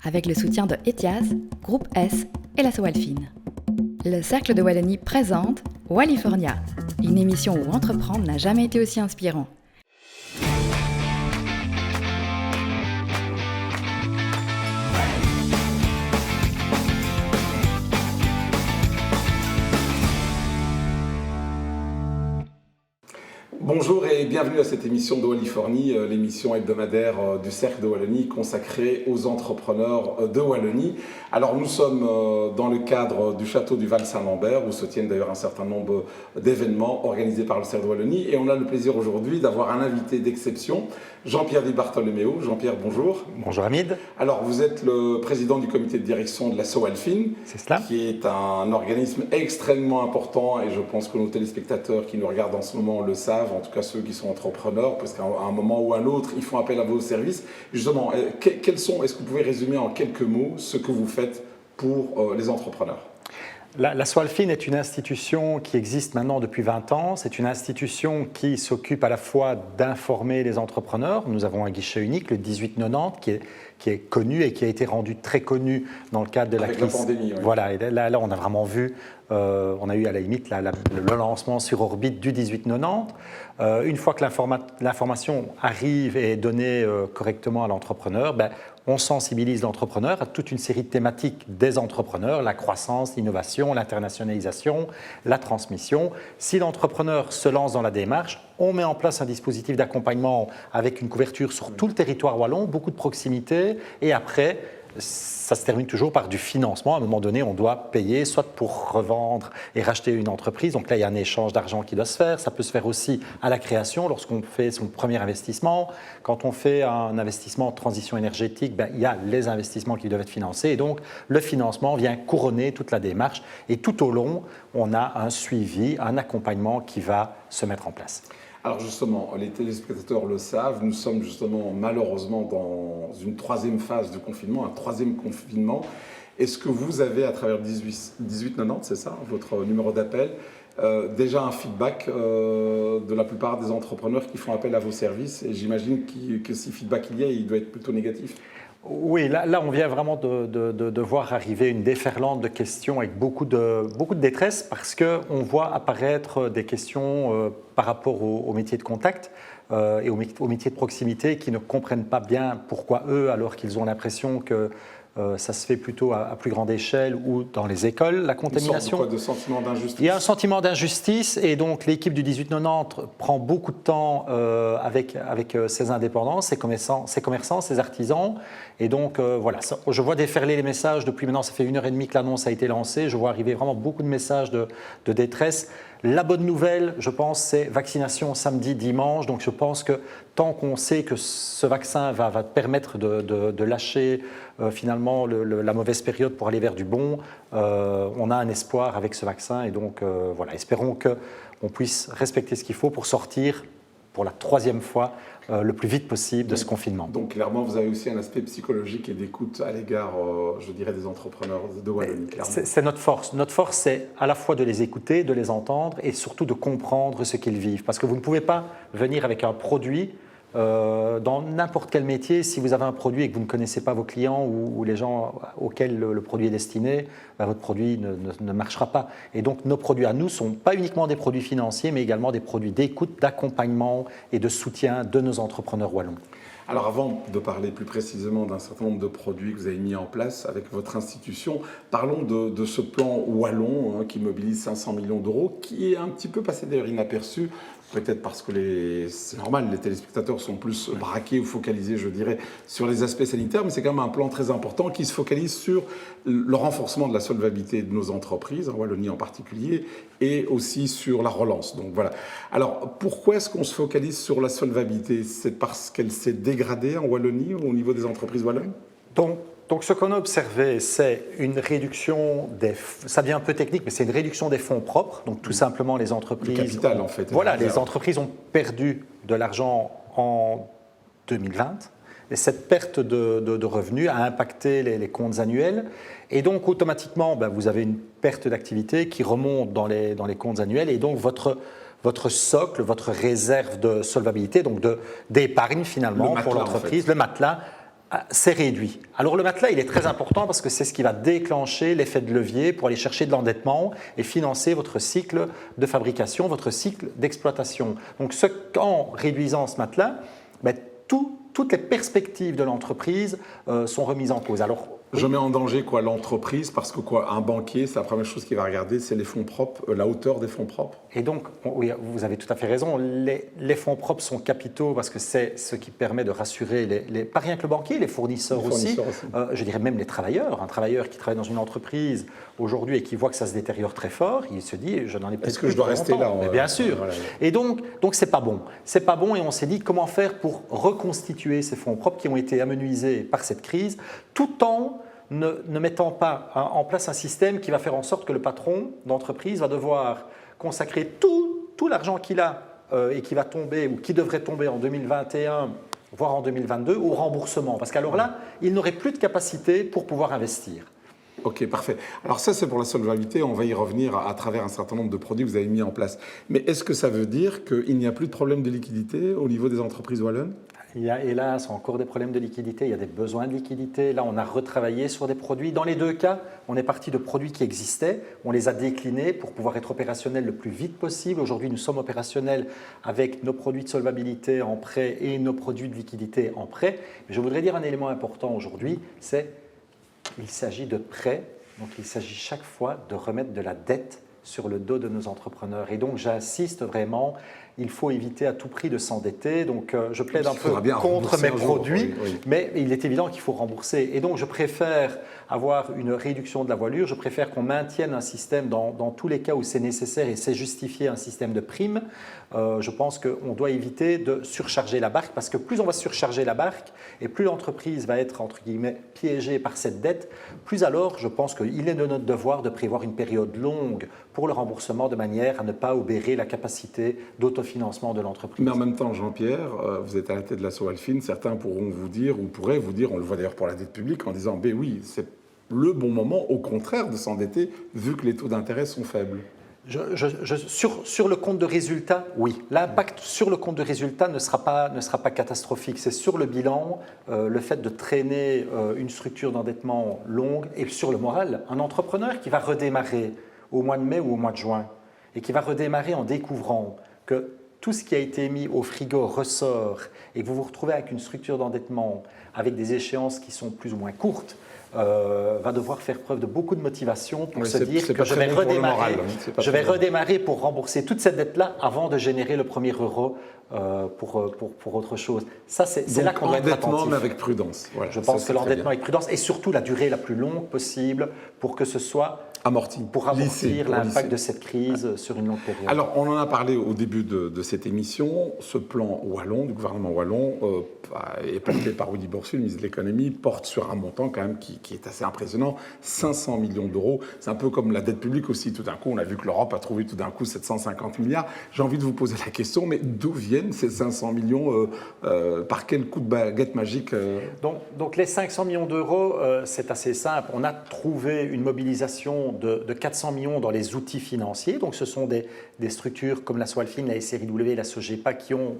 avec le soutien de Etias, Groupe S et la Sowalfine. Le Cercle de Wallonie présente Wallifornia, une émission où entreprendre n'a jamais été aussi inspirant. Bonjour et bienvenue à cette émission de Wallifornie, l'émission hebdomadaire du Cercle de Wallonie consacrée aux entrepreneurs de Wallonie. Alors nous sommes dans le cadre du château du Val-Saint-Lambert où se tiennent d'ailleurs un certain nombre d'événements organisés par le Cercle de Wallonie et on a le plaisir aujourd'hui d'avoir un invité d'exception, Jean-Pierre Di Bartolomeo. Jean-Pierre, bonjour. Bonjour Hamid. Alors vous êtes le président du comité de direction de la Sowalfine, c'est cela, qui est un organisme extrêmement important et je pense que nos téléspectateurs qui nous regardent en ce moment le savent, en tout cas ceux qui sont entrepreneurs, parce qu'à un moment ou à un autre, ils font appel à vos services. Justement, est-ce que vous pouvez résumer en quelques mots ce que vous faites pour les entrepreneurs ? La Sowalfine est une institution qui existe maintenant depuis 20 ans. C'est une institution qui s'occupe à la fois d'informer les entrepreneurs. Nous avons un guichet unique, le 1890, qui est connu et qui a été rendu très connu dans le cadre de la crise. Avec la pandémie, oui. Voilà, et là, on a vraiment vu, on a eu à la limite le lancement sur orbite du 1890. Une fois que l'information arrive et est donnée correctement à l'entrepreneur, on sensibilise l'entrepreneur à toute une série de thématiques des entrepreneurs, la croissance, l'innovation, l'internationalisation, la transmission. Si l'entrepreneur se lance dans la démarche, on met en place un dispositif d'accompagnement avec une couverture sur tout le territoire wallon, beaucoup de proximité, et après, ça se termine toujours par du financement. À un moment donné, on doit payer, soit pour revendre et racheter une entreprise. Donc là, il y a un échange d'argent qui doit se faire. Ça peut se faire aussi à la création, lorsqu'on fait son premier investissement. Quand on fait un investissement en transition énergétique, il y a les investissements qui doivent être financés. Et donc, le financement vient couronner toute la démarche. Et tout au long, on a un suivi, un accompagnement qui va se mettre en place. Alors justement, les téléspectateurs le savent, nous sommes justement malheureusement dans une troisième phase de confinement, un troisième confinement. Est-ce que vous avez à travers 1890, c'est ça, votre numéro d'appel, déjà un feedback de la plupart des entrepreneurs qui font appel à vos services? Et j'imagine que si feedback il doit être plutôt négatif. Oui, là on vient vraiment de voir arriver une déferlante de questions avec beaucoup de détresse parce qu'on voit apparaître des questions par rapport au métier de contact et au métier de proximité qui ne comprennent pas bien pourquoi eux, alors qu'ils ont l'impression que ça se fait plutôt à plus grande échelle ou dans les écoles, la contamination. Une sorte de sentiment d'injustice. Il y a un sentiment d'injustice et donc l'équipe du 1890 prend beaucoup de temps avec ses indépendants, ses commerçants, ses artisans. Et donc voilà, je vois déferler les messages depuis maintenant, ça fait 1h30 que l'annonce a été lancée. Je vois arriver vraiment beaucoup de messages de détresse. La bonne nouvelle, je pense, c'est vaccination samedi, dimanche. Donc je pense que tant qu'on sait que ce vaccin va permettre de lâcher finalement la mauvaise période pour aller vers du bon, on a un espoir avec ce vaccin. Et donc voilà, espérons qu'on puisse respecter ce qu'il faut pour sortir pour la troisième fois le plus vite possible de ce confinement. Donc clairement, vous avez aussi un aspect psychologique et d'écoute à l'égard, je dirais, des entrepreneurs de Wallonie. C'est notre force. Notre force, c'est à la fois de les écouter, de les entendre et surtout de comprendre ce qu'ils vivent. Parce que vous ne pouvez pas venir avec un produit dans n'importe quel métier. Si vous avez un produit et que vous ne connaissez pas vos clients ou les gens auxquels le produit est destiné, votre produit ne marchera pas. Et donc nos produits à nous ne sont pas uniquement des produits financiers, mais également des produits d'écoute, d'accompagnement et de soutien de nos entrepreneurs wallons. Alors avant de parler plus précisément d'un certain nombre de produits que vous avez mis en place avec votre institution, parlons de ce plan wallon qui mobilise 500 millions d'euros, qui est un petit peu passé d'ailleurs inaperçu, peut-être parce que c'est normal, les téléspectateurs sont plus braqués ou focalisés, je dirais, sur les aspects sanitaires, mais c'est quand même un plan très important qui se focalise sur le renforcement de la solvabilité de nos entreprises, en Wallonie en particulier, et aussi sur la relance. Donc voilà. Alors pourquoi est-ce qu'on se focalise sur la solvabilité? C'est parce qu'elle s'est dégradée en Wallonie au niveau des entreprises wallonnes? Donc ce qu'on a observé, c'est une réduction ça devient un peu technique, mais c'est une réduction des fonds propres. Donc tout simplement les entreprises… Le capital en fait. Voilà, les entreprises ont perdu de l'argent en 2020. Et cette perte de revenus a impacté les comptes annuels. Et donc automatiquement, vous avez une perte d'activité qui remonte dans les comptes annuels. Et donc votre socle, votre réserve de solvabilité, donc d'épargne finalement pour l'entreprise, le matelas, c'est réduit. Alors le matelas, il est très important parce que c'est ce qui va déclencher l'effet de levier pour aller chercher de l'endettement et financer votre cycle de fabrication, votre cycle d'exploitation. Donc en réduisant ce matelas, ben, toutes les perspectives de l'entreprise sont remises en cause. Alors, je mets en danger l'entreprise parce que un banquier, c'est la première chose qu'il va regarder, c'est les fonds propres, la hauteur des fonds propres. Et donc, oui, vous avez tout à fait raison, les fonds propres sont capitaux parce que c'est ce qui permet de rassurer, pas rien que le banquier, les fournisseurs aussi. Je dirais même les travailleurs. Un travailleur qui travaille dans une entreprise aujourd'hui et qui voit que ça se détériore très fort, il se dit, je n'en ai plus. Est-ce que je dois rester là Mais bien sûr. Voilà. Et donc c'est pas bon. C'est pas bon et on s'est dit comment faire pour reconstituer ces fonds propres qui ont été amenuisés par cette crise, tout en ne mettant pas en place un système qui va faire en sorte que le patron d'entreprise va devoir consacrer tout l'argent qu'il a et qui va tomber ou qui devrait tomber en 2021, voire en 2022, au remboursement. Parce qu'alors là, il n'aurait plus de capacité pour pouvoir investir. Ok, parfait. Alors ça, c'est pour la solvabilité. On va y revenir à travers un certain nombre de produits que vous avez mis en place. Mais est-ce que ça veut dire qu'il n'y a plus de problème de liquidité au niveau des entreprises wallonnes ? Il y a hélas encore des problèmes de liquidité, il y a des besoins de liquidité. Là, on a retravaillé sur des produits. Dans les deux cas, on est parti de produits qui existaient, on les a déclinés pour pouvoir être opérationnels le plus vite possible. Aujourd'hui, nous sommes opérationnels avec nos produits de solvabilité en prêt et nos produits de liquidité en prêt. Mais je voudrais dire un élément important aujourd'hui, c'est qu'il s'agit de prêts, donc il s'agit chaque fois de remettre de la dette sur le dos de nos entrepreneurs. Et donc, j'insiste vraiment, il faut éviter à tout prix de s'endetter. Donc, je plaide un peu contre mes produits, oui. Mais il est évident qu'il faut rembourser. Et donc, je préfère avoir une réduction de la voilure. Je préfère qu'on maintienne un système dans tous les cas où c'est nécessaire et c'est justifié, un système de primes. Je pense qu'on doit éviter de surcharger la barque parce que plus on va surcharger la barque et plus l'entreprise va être, entre guillemets, piégée par cette dette, plus alors je pense qu'il est de notre devoir de prévoir une période longue pour le remboursement de manière à ne pas obérer la capacité d'autofinancement de l'entreprise. Mais en même temps, Jean-Pierre, vous êtes à la tête de la SOALFIN, certains pourront vous dire, ou pourraient vous dire, on le voit d'ailleurs pour la dette publique, en disant, ben oui, c'est le bon moment, au contraire, de s'endetter, vu que les taux d'intérêt sont faibles. Sur le compte de résultat, oui. L'impact sur le compte de résultat ne sera pas catastrophique. C'est sur le bilan, le fait de traîner une structure d'endettement longue et sur le moral. Un entrepreneur qui va redémarrer au mois de mai ou au mois de juin et qui va redémarrer en découvrant que tout ce qui a été mis au frigo ressort et que vous vous retrouvez avec une structure d'endettement avec des échéances qui sont plus ou moins courtes, va devoir faire preuve de beaucoup de motivation pour se dire que je vais redémarrer pour rembourser toute cette dette-là avant de générer le premier euro pour autre chose. Ça, c'est là qu'on doit être attentif. L'endettement, mais avec prudence. Voilà, je pense que l'endettement avec prudence et surtout la durée la plus longue possible pour que ce soit amorti, pour amortir l'impact de cette crise sur une longue période. Alors, on en a parlé au début de cette émission. Ce plan wallon, du gouvernement wallon, est porté par Willy Boursu, le ministre de l'économie, porte sur un montant quand même qui est assez impressionnant, 500 millions d'euros. C'est un peu comme la dette publique aussi. Tout d'un coup, on a vu que l'Europe a trouvé tout d'un coup 750 milliards. J'ai envie de vous poser la question, mais d'où viennent ces 500 millions par quel coup de baguette magique Donc les 500 millions d'euros, c'est assez simple. On a trouvé une mobilisation de 400 millions dans les outils financiers. Donc ce sont des structures comme la SOALFIN, la SRIW, la SOGEPA qui ont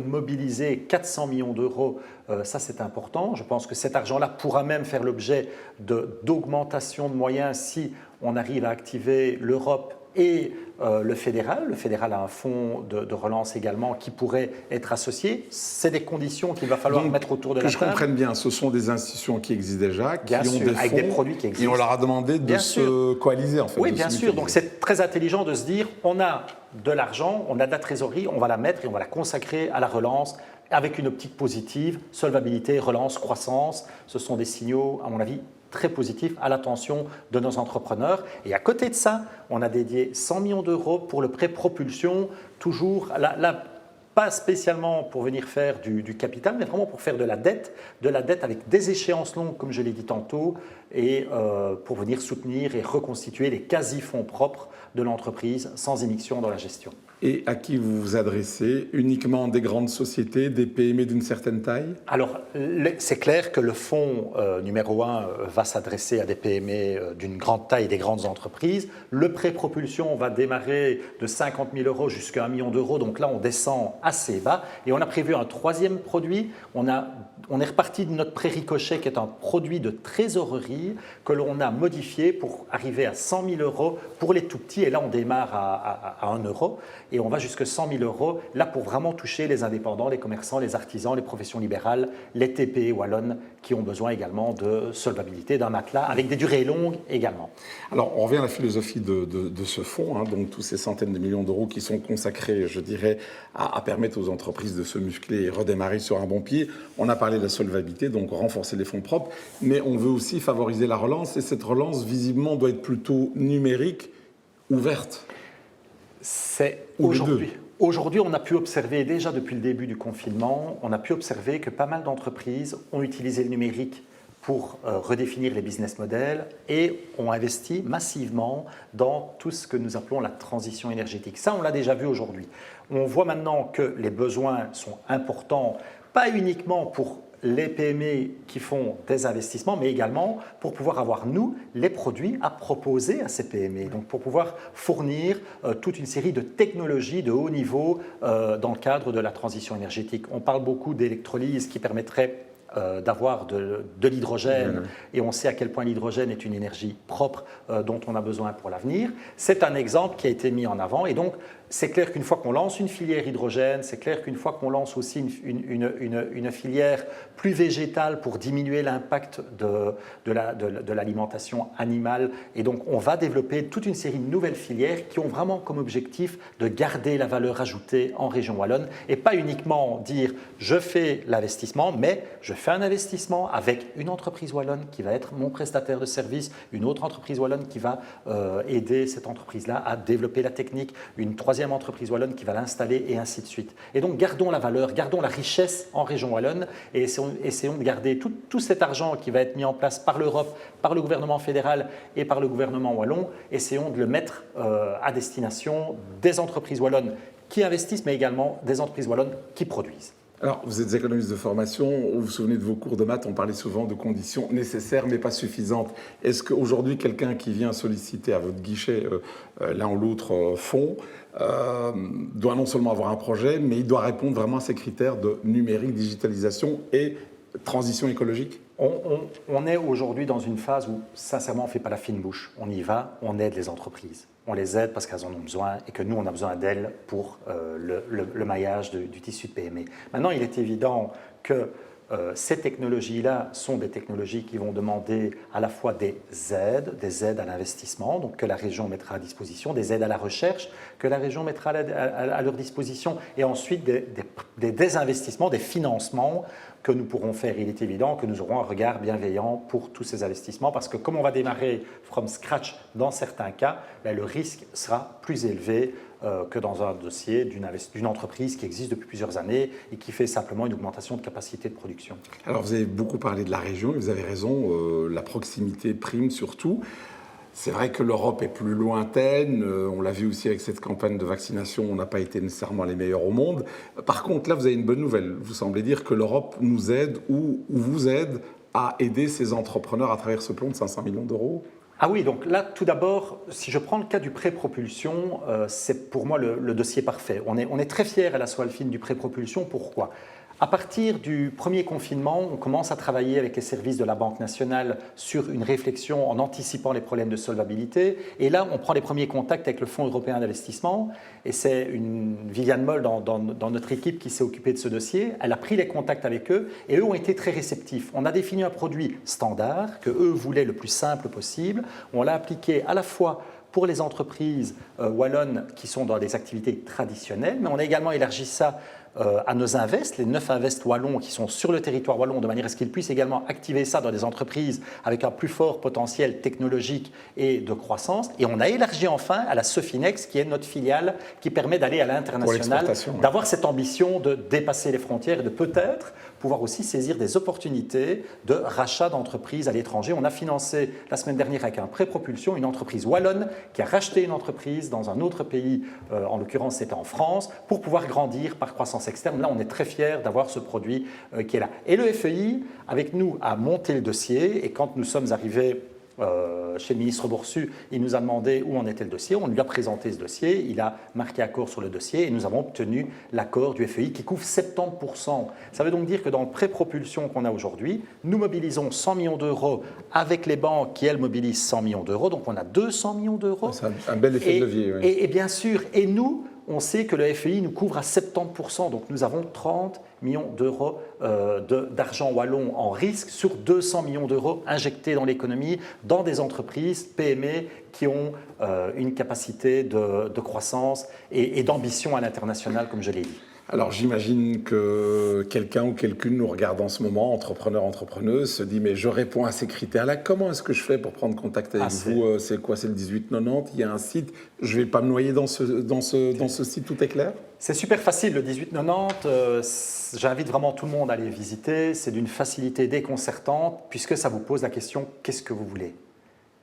mobilisé 400 millions d'euros. Ça, c'est important. Je pense que cet argent-là pourra même faire l'objet d'augmentation de moyens si on arrive à activer l'Europe et le fédéral. Le fédéral a un fonds de relance également qui pourrait être associé. C'est des conditions qu'il va falloir mettre autour de la table. Que je comprenne bien, ce sont des institutions qui existent déjà, qui ont des fonds, avec des produits qui existent. Et on leur a demandé de se coaliser, en fait. Oui, bien sûr. Donc c'est très intelligent de se dire, on a de l'argent, on a de la trésorerie, on va la mettre et on va la consacrer à la relance avec une optique positive, solvabilité, relance, croissance. Ce sont des signaux, à mon avis, très positif à l'attention de nos entrepreneurs. Et à côté de ça, on a dédié 100 millions d'euros pour le prêt propulsion, toujours là, pas spécialement pour venir faire du capital, mais vraiment pour faire de la dette avec des échéances longues, comme je l'ai dit tantôt, et pour venir soutenir et reconstituer les quasi-fonds propres de l'entreprise sans émission dans la gestion. Et à qui vous vous adressez? Uniquement des grandes sociétés, des PME d'une certaine taille? Alors, c'est clair que le fonds numéro 1 va s'adresser à des PME d'une grande taille, des grandes entreprises. Le prêt propulsion va démarrer de 50 000 euros jusqu'à 1 million d'euros. Donc là, on descend assez bas. Et on a prévu un troisième produit. On a on est reparti de notre pré-ricochet qui est un produit de trésorerie que l'on a modifié pour arriver à 100 000 euros pour les tout petits. Et là, on démarre à 1 euro et on va jusqu'à 100 000 euros, là pour vraiment toucher les indépendants, les commerçants, les artisans, les professions libérales, les TPE wallonnes qui ont besoin également de solvabilité, d'un matelas avec des durées longues également. Alors, on revient à la philosophie de ce fonds, hein, donc tous ces centaines de millions d'euros qui sont consacrés, je dirais, à permettre aux entreprises de se muscler et redémarrer sur un bon pied. On a parlé de la solvabilité, donc renforcer les fonds propres, mais on veut aussi favoriser la relance, et cette relance, visiblement, doit être plutôt numérique, ouverte. C'est aujourd'hui, on a pu observer, déjà depuis le début du confinement, on a pu observer que pas mal d'entreprises ont utilisé le numérique pour redéfinir les business models et ont investi massivement dans tout ce que nous appelons la transition énergétique. Ça, on l'a déjà vu aujourd'hui. On voit maintenant que les besoins sont importants, pas uniquement pour les PME qui font des investissements, mais également pour pouvoir avoir, nous, les produits à proposer à ces PME. Donc pour pouvoir fournir toute une série de technologies de haut niveau dans le cadre de la transition énergétique. On parle beaucoup d'électrolyse qui permettrait d'avoir de l'hydrogène, et on sait à quel point l'hydrogène est une énergie propre dont on a besoin pour l'avenir. C'est un exemple qui a été mis en avant, et donc c'est clair qu'une fois qu'on lance une filière hydrogène, c'est clair qu'une fois qu'on lance aussi une filière plus végétale pour diminuer l'impact de l'alimentation animale, et donc on va développer toute une série de nouvelles filières qui ont vraiment comme objectif de garder la valeur ajoutée en région wallonne, et pas uniquement dire je fais l'investissement, mais je fais un investissement avec une entreprise wallonne qui va être mon prestataire de service, une autre entreprise wallonne qui va aider cette entreprise-là à développer la technique, une troisième entreprise wallonne qui va l'installer, et ainsi de suite. Et donc gardons la valeur, gardons la richesse en région wallonne, et essayons de garder tout cet argent qui va être mis en place par l'Europe, par le gouvernement fédéral et par le gouvernement wallon, essayons de le mettre à destination des entreprises wallonnes qui investissent, mais également des entreprises wallonnes qui produisent. Alors, vous êtes économiste de formation, vous vous souvenez de vos cours de maths, on parlait souvent de conditions nécessaires mais pas suffisantes. Est-ce qu'aujourd'hui, quelqu'un qui vient solliciter à votre guichet l'un ou l'autre fonds doit non seulement avoir un projet, mais il doit répondre vraiment à ces critères de numérique, digitalisation et transition écologique ? On est aujourd'hui dans une phase où, sincèrement, on ne fait pas la fine bouche. On y va, on aide les entreprises. On les aide parce qu'elles en ont besoin et que nous, on a besoin d'elles pour le maillage du tissu de PME. Maintenant, il est évident que ces technologies-là sont des technologies qui vont demander à la fois des aides à l'investissement, donc que la région mettra à disposition, des aides à la recherche que la région mettra à leur disposition, et ensuite des désinvestissements, des financements que nous pourrons faire. Il est évident que nous aurons un regard bienveillant pour tous ces investissements, parce que comme on va démarrer from scratch dans certains cas, le risque sera plus élevé que dans un dossier d'une entreprise qui existe depuis plusieurs années et qui fait simplement une augmentation de capacité de production. Alors vous avez beaucoup parlé de la région, et vous avez raison, la proximité prime surtout. C'est vrai que l'Europe est plus lointaine, on l'a vu aussi avec cette campagne de vaccination, on n'a pas été nécessairement les meilleurs au monde. Par contre, là, vous avez une bonne nouvelle. Vous semblez dire que l'Europe nous aide ou vous aide à aider ces entrepreneurs à travers ce plan de 500 millions d'euros. Ah oui, donc là, tout d'abord, si je prends le cas du pré-propulsion, c'est pour moi le dossier parfait. On est très fiers à la SOALFIN du pré-propulsion. Pourquoi ? À partir du premier confinement, on commence à travailler avec les services de la Banque nationale sur une réflexion en anticipant les problèmes de solvabilité. Et là, on prend les premiers contacts avec le Fonds européen d'investissement. Et c'est Viviane Moll dans notre équipe qui s'est occupée de ce dossier. Elle a pris les contacts avec eux et eux ont été très réceptifs. On a défini un produit standard que eux voulaient le plus simple possible. On l'a appliqué à la fois pour les entreprises wallonnes qui sont dans des activités traditionnelles, mais on a également élargi ça à nos invests, les 9 invests wallons qui sont sur le territoire wallon, de manière à ce qu'ils puissent également activer ça dans des entreprises avec un plus fort potentiel technologique et de croissance. Et on a élargi enfin à la Sofinex, qui est notre filiale qui permet d'aller à l'international, d'avoir cette ambition de dépasser les frontières et de peut-être pouvoir aussi saisir des opportunités de rachat d'entreprises à l'étranger. On a financé la semaine dernière avec un pré-propulsion une entreprise wallonne qui a racheté une entreprise dans un autre pays, en l'occurrence c'était en France, pour pouvoir grandir par croissance externe. Là, on est très fiers d'avoir ce produit qui est là. Et le FEI, avec nous, a monté le dossier, et quand nous sommes arrivés chez le ministre Boursu, il nous a demandé où en était le dossier. On lui a présenté ce dossier, il a marqué accord sur le dossier et nous avons obtenu l'accord du FEI qui couvre 70%. Ça veut donc dire que dans le pré-propulsion qu'on a aujourd'hui, nous mobilisons 100 millions d'euros avec les banques qui, elles, mobilisent 100 millions d'euros. Donc on a 200 millions d'euros. C'est un bel effet de levier. Oui. Et bien sûr, et nous, on sait que le FEI nous couvre à 70%, donc nous avons 30 millions d'euros d'argent wallon en risque sur 200 millions d'euros injectés dans l'économie, dans des entreprises, PME, qui ont une capacité de croissance et d'ambition à l'international, comme je l'ai dit. Alors j'imagine que quelqu'un ou quelqu'une nous regarde en ce moment, entrepreneur, entrepreneuse, se dit mais je réponds à ces critères-là, comment est-ce que je fais pour prendre contact avec vous? C'est quoi? C'est le 1890, il y a un site, je ne vais pas me noyer dans ce site, tout est clair? C'est super facile, le 1890, j'invite vraiment tout le monde à aller visiter, c'est d'une facilité déconcertante puisque ça vous pose la question, qu'est-ce que vous voulez?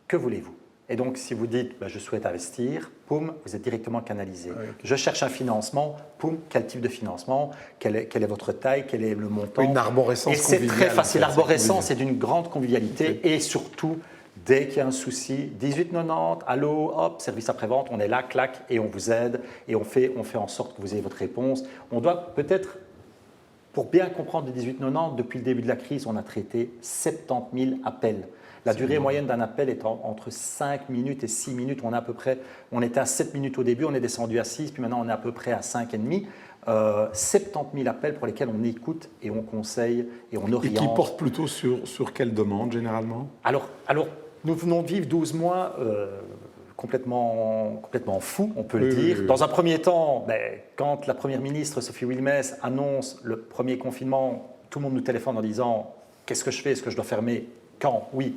Que voulez-vous? Et donc, si vous dites je souhaite investir, poum, vous êtes directement canalisé. Oui. Je cherche un financement, poum, quel type de financement, quelle est votre taille, quel est le montant. Une arborescence conviviale. Et c'est très facile. L'arborescence est d'une grande convivialité et surtout, dès qu'il y a un souci, 1890, allô, hop, service après-vente, on est là, clac, et on vous aide et on fait en sorte que vous ayez votre réponse. On doit peut-être, pour bien comprendre le 1890, depuis le début de la crise, on a traité 70 000 appels. La durée moyenne d'un appel est entre 5 minutes et 6 minutes. On était à 7 minutes au début, on est descendu à 6, puis maintenant on est à peu près à 5,5. 70 000 appels pour lesquels on écoute et on conseille et on oriente. Et qui portent plutôt sur quelle demande généralement? Alors, nous venons de vivre 12 mois complètement fous, on peut le dire. Oui. Dans un premier temps, quand la Première ministre Sophie Wilmès annonce le premier confinement, tout le monde nous téléphone en disant « Qu'est-ce que je fais? Est-ce que je dois fermer? Quand? Oui. »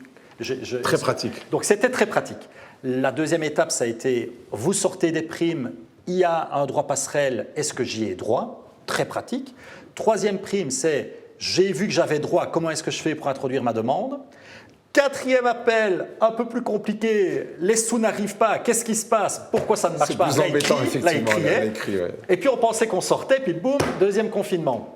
Très pratique. Donc c'était très pratique. La deuxième étape, ça a été, vous sortez des primes, il y a un droit passerelle, est-ce que j'y ai droit? Très pratique. Troisième prime, c'est, j'ai vu que j'avais droit, comment est-ce que je fais pour introduire ma demande? Quatrième appel, un peu plus compliqué, les sous n'arrivent pas, qu'est-ce qui se passe? Pourquoi ça ne marche pas? C'est plus embêtant, effectivement. Là, il criait. Ouais. Et puis on pensait qu'on sortait, puis boum, deuxième confinement.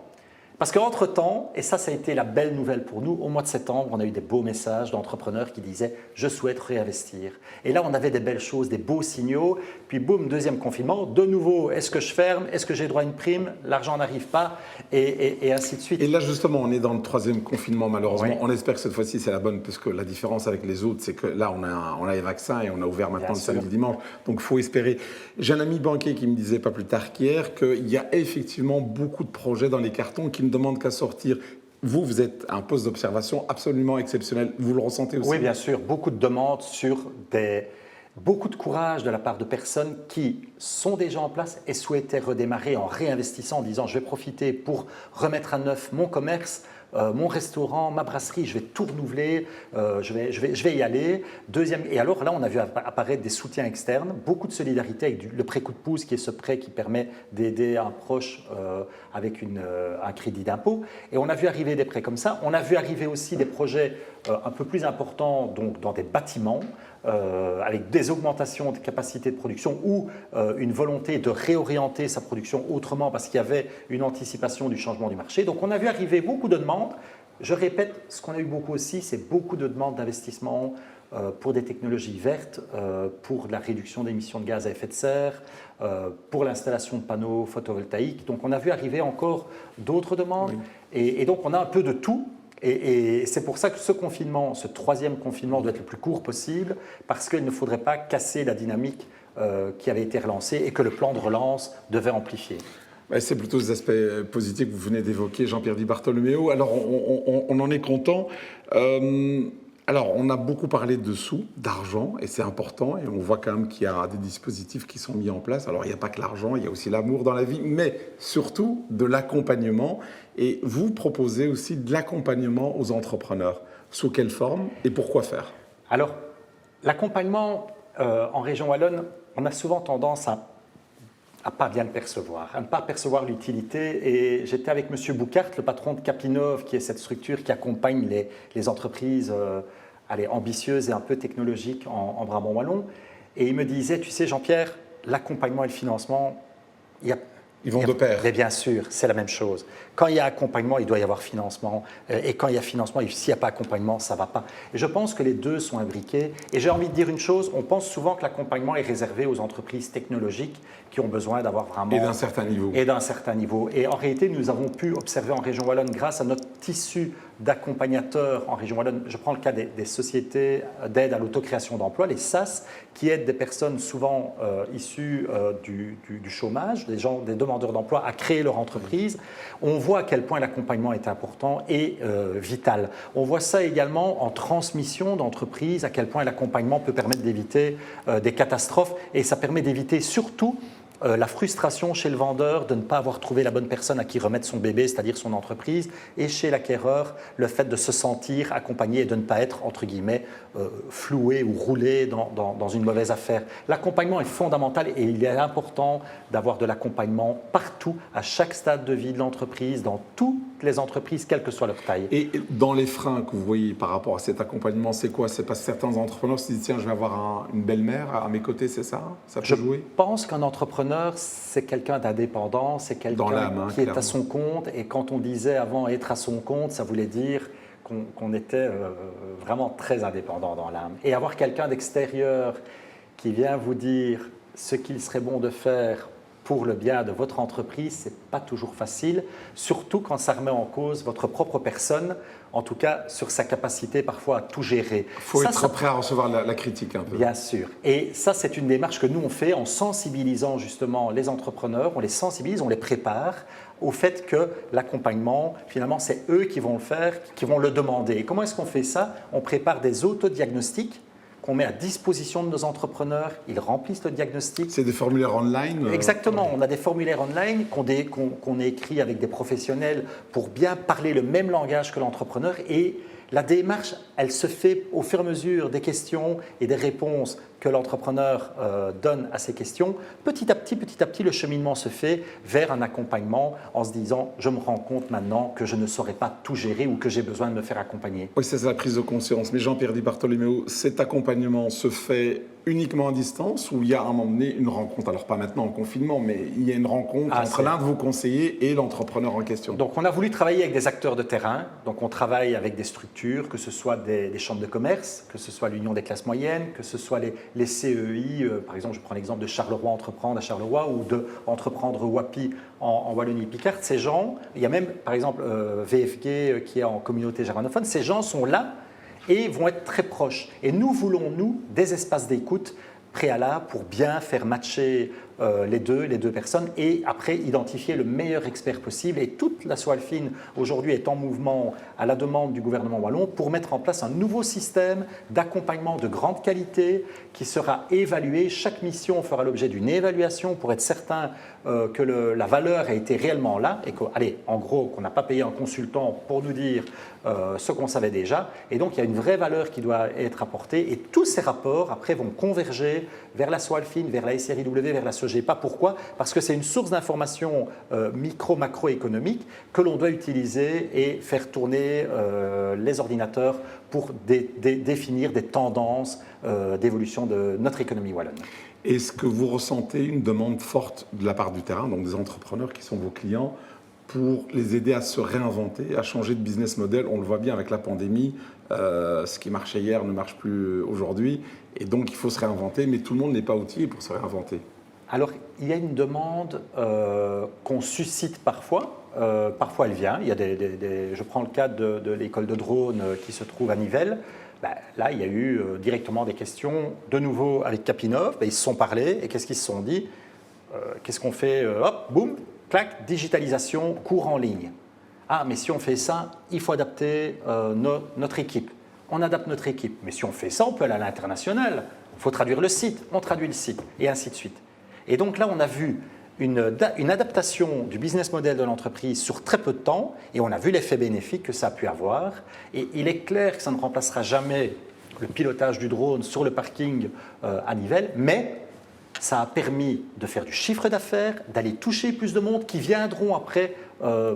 Parce qu'entre-temps, et ça a été la belle nouvelle pour nous, au mois de septembre, on a eu des beaux messages d'entrepreneurs qui disaient « je souhaite réinvestir ». Et là, on avait des belles choses, des beaux signaux. Puis boum, deuxième confinement, de nouveau, est-ce que je ferme? Est-ce que j'ai droit à une prime? L'argent n'arrive pas, et ainsi de suite. Et là, justement, on est dans le troisième confinement, malheureusement. Oui. On espère que cette fois-ci, c'est la bonne, parce que la différence avec les autres, c'est que là, on a les vaccins et on a ouvert maintenant le samedi dimanche. Donc, il faut espérer. J'ai un ami banquier qui me disait pas plus tard qu'hier qu'il y a effectivement beaucoup de projets dans les cartons qui ne demandent qu'à sortir. Vous êtes à un poste d'observation absolument exceptionnel. Vous le ressentez aussi? Oui, bien sûr. Beaucoup de demandes sur beaucoup de courage de la part de personnes qui sont déjà en place et souhaitaient redémarrer en réinvestissant, en disant « je vais profiter pour remettre à neuf mon commerce, mon restaurant, ma brasserie, je vais tout renouveler, je vais y aller ». Et alors là, on a vu apparaître des soutiens externes, beaucoup de solidarité avec le prêt coup de pouce, qui est ce prêt qui permet d'aider un proche avec un crédit d'impôt. Et on a vu arriver des prêts comme ça. On a vu arriver aussi des projets un peu plus importants, donc dans des bâtiments, avec des augmentations de capacité de production ou une volonté de réorienter sa production autrement parce qu'il y avait une anticipation du changement du marché. Donc on a vu arriver beaucoup de demandes. Je répète, ce qu'on a eu beaucoup aussi, c'est beaucoup de demandes d'investissement pour des technologies vertes, pour la réduction d'émissions de gaz à effet de serre, pour l'installation de panneaux photovoltaïques. Donc on a vu arriver encore d'autres demandes. Oui. Et donc on a un peu de tout. Et c'est pour ça que ce confinement, ce troisième confinement doit être le plus court possible parce qu'il ne faudrait pas casser la dynamique qui avait été relancée et que le plan de relance devait amplifier. C'est plutôt les aspects positifs que vous venez d'évoquer, Jean-Pierre Di Bartolomeo. Alors, on en est content. Alors, on a beaucoup parlé de sous, d'argent, et c'est important, et on voit quand même qu'il y a des dispositifs qui sont mis en place. Alors, il n'y a pas que l'argent, il y a aussi l'amour dans la vie, mais surtout de l'accompagnement. Et vous proposez aussi de l'accompagnement aux entrepreneurs. Sous quelle forme et pourquoi faire? Alors, l'accompagnement en région wallonne, on a souvent tendance à pas bien le percevoir, à ne pas percevoir l'utilité. Et j'étais avec M. Boucart, le patron de Capinov, qui est cette structure qui accompagne les entreprises ambitieuses et un peu technologiques en Brabant wallon. Et il me disait, tu sais Jean-Pierre, l'accompagnement et le financement, il Ils vont de pair. Mais bien sûr, c'est la même chose. Quand il y a accompagnement, il doit y avoir financement. Et quand il y a financement, s'il n'y a pas accompagnement, ça ne va pas. Et je pense que les deux sont imbriqués. Et j'ai envie de dire une chose, on pense souvent que l'accompagnement est réservé aux entreprises technologiques qui ont besoin d'avoir vraiment… Et d'un certain niveau. Et d'un certain niveau. Et en réalité, nous avons pu observer en Région Wallonne, grâce à notre tissu d'accompagnateurs en Région Wallonne, je prends le cas des sociétés d'aide à l'autocréation d'emplois, les SAS, qui aident des personnes souvent issues du chômage, des demandeurs d'emploi, à créer leur entreprise. On voit à quel point l'accompagnement est important et vital. On voit ça également en transmission d'entreprise, à quel point l'accompagnement peut permettre d'éviter des catastrophes, et ça permet d'éviter surtout la frustration chez le vendeur de ne pas avoir trouvé la bonne personne à qui remettre son bébé, c'est-à-dire son entreprise, et chez l'acquéreur, le fait de se sentir accompagné et de ne pas être, entre guillemets, floué ou roulé dans une mauvaise affaire. L'accompagnement est fondamental et il est important d'avoir de l'accompagnement partout, à chaque stade de vie de l'entreprise, dans toutes les entreprises, quelle que soit leur taille. Et dans les freins que vous voyez par rapport à cet accompagnement, c'est quoi? C'est parce que certains entrepreneurs se disent, tiens, je vais avoir une belle-mère à mes côtés, c'est ça? Ça peut jouer? Je pense qu'un entrepreneur, c'est quelqu'un d'indépendant, c'est quelqu'un qui est à son compte. Et quand on disait avant être à son compte, ça voulait dire qu'on était vraiment très indépendant dans l'âme. Et avoir quelqu'un d'extérieur qui vient vous dire ce qu'il serait bon de faire pour le bien de votre entreprise, ce n'est pas toujours facile, surtout quand ça remet en cause votre propre personne, en tout cas sur sa capacité parfois à tout gérer. Il faut être prêt à recevoir la critique un peu. Bien sûr. Et ça, c'est une démarche que nous, on fait en sensibilisant justement les entrepreneurs, on les sensibilise, on les prépare au fait que l'accompagnement, finalement, c'est eux qui vont le faire, qui vont le demander. Et comment est-ce qu'on fait ça? On prépare des autodiagnostics qu'on met à disposition de nos entrepreneurs, ils remplissent le diagnostic. C'est des formulaires online? Exactement, on a des formulaires online qu'on écrit avec des professionnels pour bien parler le même langage que l'entrepreneur, et la démarche, elle se fait au fur et à mesure des questions et des réponses que l'entrepreneur donne à ces questions. Petit à petit, le cheminement se fait vers un accompagnement en se disant « je me rends compte maintenant que je ne saurais pas tout gérer ou que j'ai besoin de me faire accompagner ». Oui, c'est la prise de conscience. Mais Jean-Pierre Di Bartolomeo, cet accompagnement se fait uniquement à distance ou il y a à un moment donné une rencontre? Alors pas maintenant en confinement, mais il y a une rencontre entre l'un de vos conseillers et l'entrepreneur en question. Donc on a voulu travailler avec des acteurs de terrain. Donc on travaille avec des structures, que ce soit des chambres de commerce, que ce soit l'Union des classes moyennes, que ce soit les CEI, par exemple je prends l'exemple de Charleroi Entreprendre à Charleroi ou de Entreprendre WAPI en Wallonie-Picarde. Ces gens, il y a même par exemple VFG qui est en communauté germanophone, ces gens sont là et vont être très proches. Et nous voulons, nous, des espaces d'écoute préalables pour bien faire matcher les deux personnes et après identifier le meilleur expert possible. Et toute la Swalfine aujourd'hui est en mouvement à la demande du gouvernement wallon pour mettre en place un nouveau système d'accompagnement de grande qualité qui sera évalué. Chaque mission fera l'objet d'une évaluation pour être certain que la valeur a été réellement là et en gros, qu'on n'a pas payé un consultant pour nous dire ce qu'on savait déjà. Et donc, il y a une vraie valeur qui doit être apportée et tous ces rapports, après, vont converger vers la Swalfine, vers la SRIW, vers la SOGEPA. Pourquoi? Parce que c'est une source d'information micro-macroéconomique que l'on doit utiliser et faire tourner les ordinateurs pour définir des tendances d'évolution de notre économie wallonne. Est-ce que vous ressentez une demande forte de la part du terrain, donc des entrepreneurs qui sont vos clients, pour les aider à se réinventer, à changer de business model? On le voit bien avec la pandémie, ce qui marchait hier ne marche plus aujourd'hui, et donc il faut se réinventer, mais tout le monde n'est pas outillé pour se réinventer. Alors, il y a une demande qu'on suscite parfois. Parfois, elle vient. Il y a je prends le cas de l'école de drone qui se trouve à Nivelles. Là, il y a eu directement des questions, de nouveau avec Capinov. Ils se sont parlé et qu'est-ce qu'ils se sont dit? Qu'est-ce qu'on fait? Hop, boum, clac, digitalisation, cours en ligne. Ah, mais si on fait ça, il faut adapter notre équipe. On adapte notre équipe. Mais si on fait ça, on peut aller à l'international. Il faut traduire le site, on traduit le site, et ainsi de suite. Et donc là, on a vu une adaptation du business model de l'entreprise sur très peu de temps et on a vu l'effet bénéfique que ça a pu avoir. Et il est clair que ça ne remplacera jamais le pilotage du drone sur le parking à Nivelles, mais ça a permis de faire du chiffre d'affaires, d'aller toucher plus de monde qui viendront après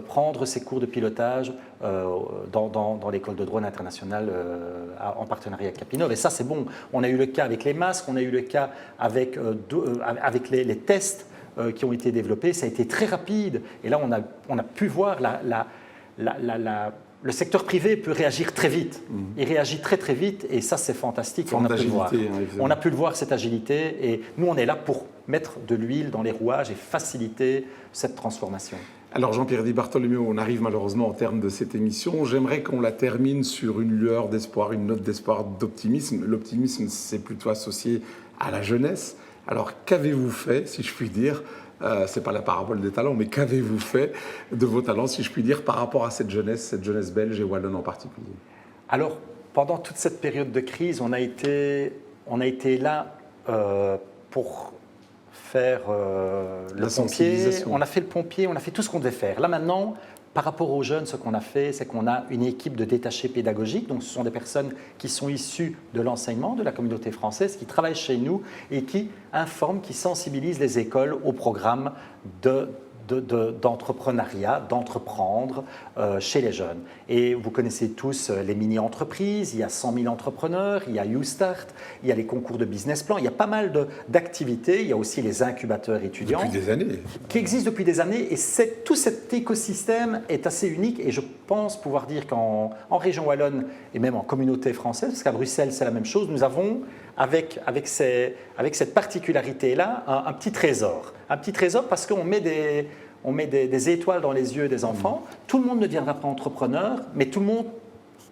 prendre ces cours de pilotage dans l'école de drone internationale en partenariat avec Capinov. Et ça, c'est bon. On a eu le cas avec les masques, on a eu le cas avec les tests qui ont été développés. Ça a été très rapide. Et là, on a pu voir le secteur privé peut réagir très vite. Il réagit très très vite et ça c'est fantastique. On a pu le voir. On a pu le voir, cette agilité, et nous on est là pour mettre de l'huile dans les rouages et faciliter cette transformation. Alors Jean-Pierre Di Bartolomeo, on arrive malheureusement au terme de cette émission. J'aimerais qu'on la termine sur une lueur d'espoir, une note d'espoir, d'optimisme. L'optimisme, c'est plutôt associé à la jeunesse. Alors qu'avez-vous fait, si je puis dire, c'est pas la parabole des talents, mais qu'avez-vous fait de vos talents, si je puis dire, par rapport à cette jeunesse belge et wallonne en particulier? Alors, pendant toute cette période de crise, on a été là pour faire le pompier. On a fait le pompier, on a fait tout ce qu'on devait faire. Là maintenant, par rapport aux jeunes, ce qu'on a fait, c'est qu'on a une équipe de détachés pédagogiques. Donc, ce sont des personnes qui sont issues de l'enseignement, de la communauté française, qui travaillent chez nous et qui informent, qui sensibilisent les écoles au programme d'entrepreneuriat, d'entreprendre chez les jeunes. Et vous connaissez tous les mini-entreprises, il y a 100 000 entrepreneurs, il y a YouStart, il y a les concours de business plan, il y a pas mal d'activités, il y a aussi les incubateurs étudiants. Depuis des années. Qui existent depuis des années, et tout cet écosystème est assez unique, et je pense pouvoir dire qu'en région wallonne, et même en communauté française, parce qu'à Bruxelles c'est la même chose, nous avons avec cette particularité-là un petit trésor. Un petit trésor parce qu'on met des étoiles dans les yeux des enfants. Tout le monde ne deviendra pas entrepreneur, mais tout le monde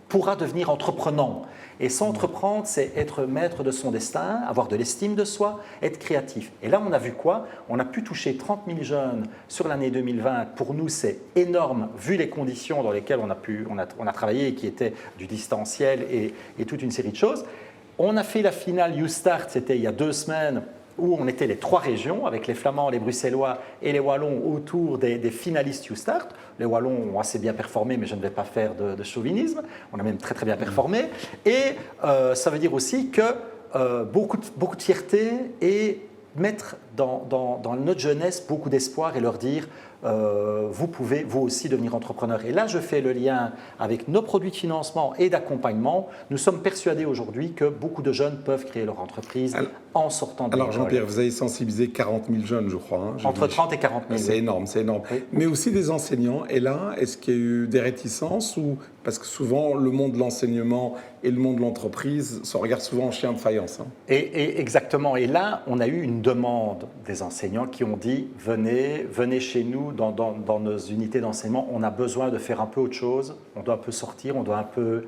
pourra devenir entreprenant. Et s'entreprendre, c'est être maître de son destin, avoir de l'estime de soi, être créatif. Et là, on a vu quoi? On a pu toucher 30 000 jeunes sur l'année 2020. Pour nous, c'est énorme, vu les conditions dans lesquelles on a travaillé, qui étaient du distanciel et toute une série de choses. On a fait la finale YouStart, c'était il y a 2 semaines, où on était les 3 régions, avec les Flamands, les Bruxellois et les Wallons autour des finalistes YouStart. Les Wallons ont assez bien performé, mais je ne vais pas faire de chauvinisme. On a même très très bien performé. Et ça veut dire aussi que beaucoup de fierté et mettre dans notre jeunesse beaucoup d'espoir et leur dire vous pouvez vous aussi devenir entrepreneur. Et là, je fais le lien avec nos produits de financement et d'accompagnement. Nous sommes persuadés aujourd'hui que beaucoup de jeunes peuvent créer leur entreprise en sortant de l'école. Alors Jean-Pierre, vous avez sensibilisé 40 000 jeunes, je crois. Entre 30 et 40 000. C'est énorme, c'est énorme. Oui. Mais aussi des enseignants. Et là, est-ce qu'il y a eu des réticences parce que souvent, le monde de l'enseignement et le monde de l'entreprise se regardent souvent en chien de faïence. Et exactement. Et là, on a eu une demande des enseignants qui ont dit « Venez chez nous dans nos unités d'enseignement, on a besoin de faire un peu autre chose, on doit un peu sortir, on doit un peu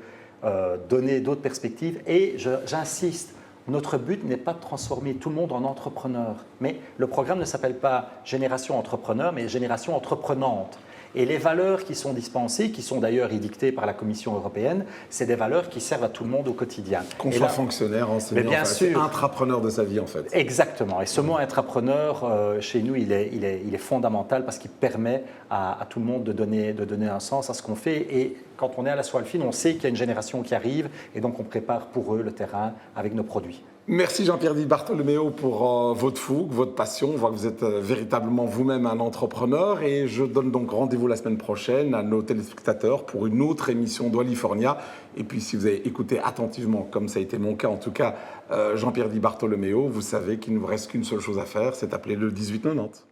donner d'autres perspectives. » Et j'insiste, notre but n'est pas de transformer tout le monde en entrepreneur. Mais le programme ne s'appelle pas Génération Entrepreneur, mais Génération Entreprenante. Et les valeurs qui sont dispensées, qui sont d'ailleurs édictées par la Commission européenne, c'est des valeurs qui servent à tout le monde au quotidien. Qu'on soit fonctionnaire, enseignant, intrapreneur de sa vie en fait. Exactement. Et ce mot intrapreneur, chez nous, il est fondamental parce qu'il permet à tout le monde de donner un sens à ce qu'on fait. Et quand on est à la Swalfine, on sait qu'il y a une génération qui arrive et donc on prépare pour eux le terrain avec nos produits. Merci Jean-Pierre Di Bartolomeo pour votre fougue, votre passion. On voit que vous êtes véritablement vous-même un entrepreneur et je donne donc rendez-vous la semaine prochaine à nos téléspectateurs pour une autre émission d'Wallifornia. Et puis si vous avez écouté attentivement, comme ça a été mon cas en tout cas, Jean-Pierre Di Bartolomeo, vous savez qu'il ne vous reste qu'une seule chose à faire, c'est appeler le 1890.